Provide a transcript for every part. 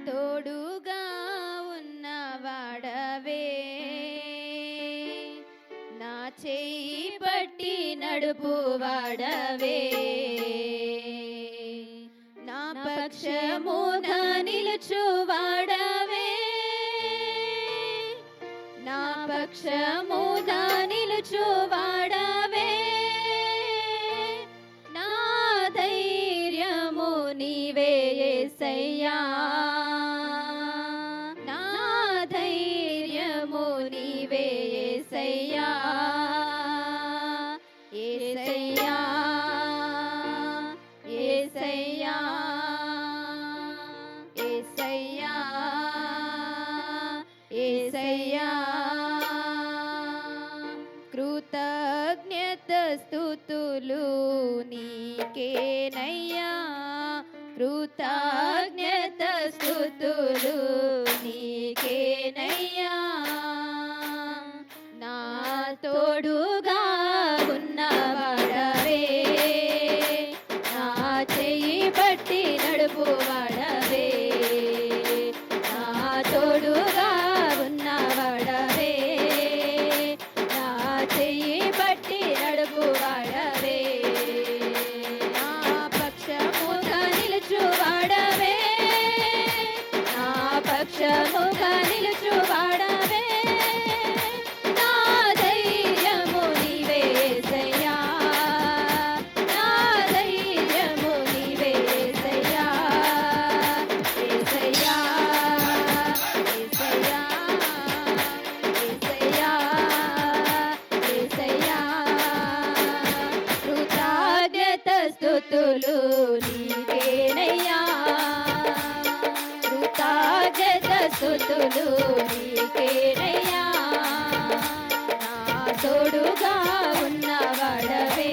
తోడుగా ఉన్నవాడవే, నా చేయి పట్టి నడుపువాడవే, నా పక్షమున నిలుచువాడవే, నా పక్షమున నిలుచువాడవే, నా ధైర్యము నీవే యేసయ్యా, నా ధైర్యము నీవే యేసయ్యా, యేసయ్యా, యేసయ్యా, యేసయ్యా, యేసయ్యా. కృతజ్ఞత స్తుతులు నీకేనయ్యా, కృతజ్ఞత స్తుతులు నీకేనయ్యా, నా తోడుగా ఉన్నవాడవే, నా చెయ్యి పట్టి నడుపువాడవే, నా తోడుగా ఉన్నవాడవే, నా చెయ్యి పట్టి నడుపువాడవే, నా పక్షముగా నిలుచువాడవే, నా పక్షముగా నిలుచువాడవే, నా ధైర్యము నీవే యేసయ్యా, నా ధైర్యము నీవే యేసయ్యా, యేసయ్యా, యేసయ్యా, యేసయ్యా, యేసయ్యా. కృతజ్ఞత స్తుతులు నీకేనయ్యా, కృతజ్ఞత స్తుతులు నీకేనయ్యా, నా తోడుగా ఉన్నవాడవే,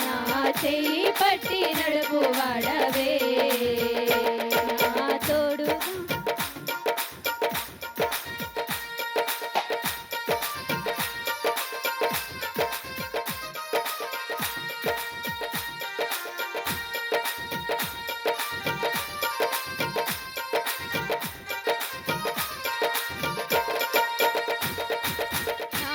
నా చెయ్యి పట్టి నడుపువాడవే, నా తోడుగా నా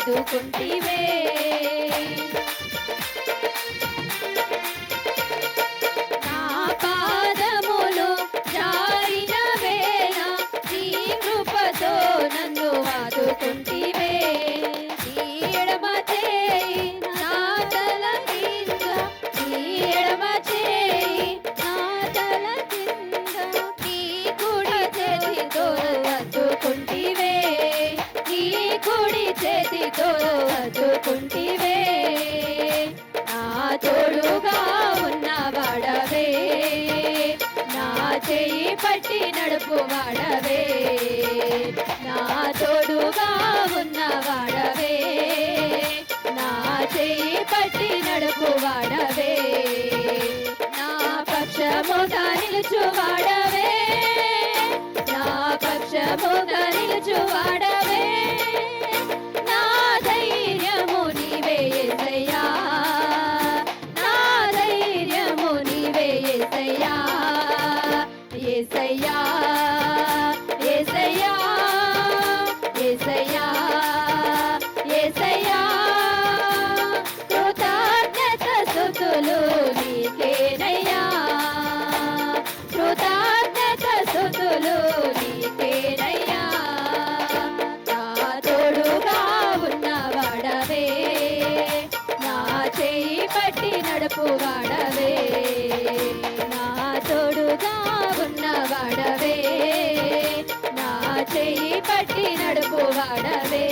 ఆదుకుంటివే. నా పాదములు జారిన వేళ నీ కృపతో నన్ను ఆదుకుంటివే. నీ ఎడమ చేయి నా తల కింద, నీ ఎడమ చేయి నా తల కింద, నీ కుడి చేతితో హత్తుకుంటివే. నీ కుడి చేతితో హత్తుకుంటివే. నా తోడుగా ఉన్నవాడవే, నా చెయ్యి పట్టి నడుపువాడవే. నా తోడుగా ఉన్నవాడవే, నా చెయ్యి పట్టి నడుపువాడవే. నా పక్షముగా నిలుచువాడవే, నా పక్షముగా నిలుచువాడవే. నా ధైర్యము నీవే యేసయ్యా, నా ధైర్యము నీవే యేసయ్యా. యేసయ్యా యేసయ్యా యేసయ్యా యేసయ్యా, కృతజ్ఞత స్తుతులు నీకేనయ్యా, కృతజ్ఞత స్తుతులు నీకేనయ్యా. నా తోడుగా ఉన్నవాడవే, నా చెయ్యి పట్టి నడుపువాడవే. నా తోడుగా ఉన్నవాడవే, నా చెయ్యి పట్టి నడుపువాడవే.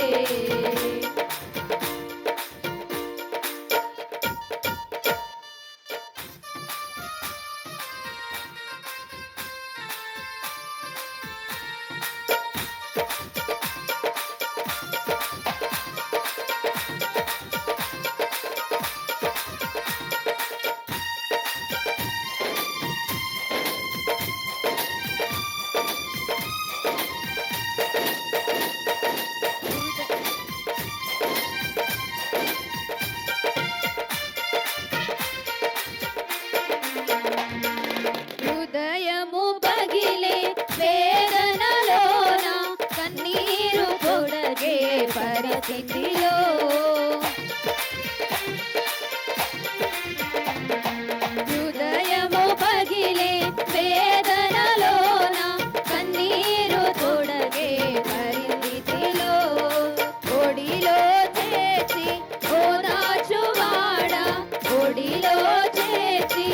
హృదయము పగిలే వేదనలోన కన్నీరు తొడగే పరిస్థితిలో, హృదయము పగిలే వేదనలోన కన్నీరు తొడగే పరిస్థితిలో, ఒడిలో చేర్చి ఓదార్చువాడా, ఒడిలో చేర్చి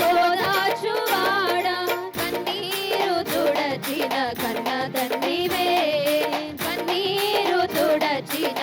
ఓదార్చువాడా. కన్నీరు తుడచిన కన్న తండ్రివే, కన్నీరు తుడచిన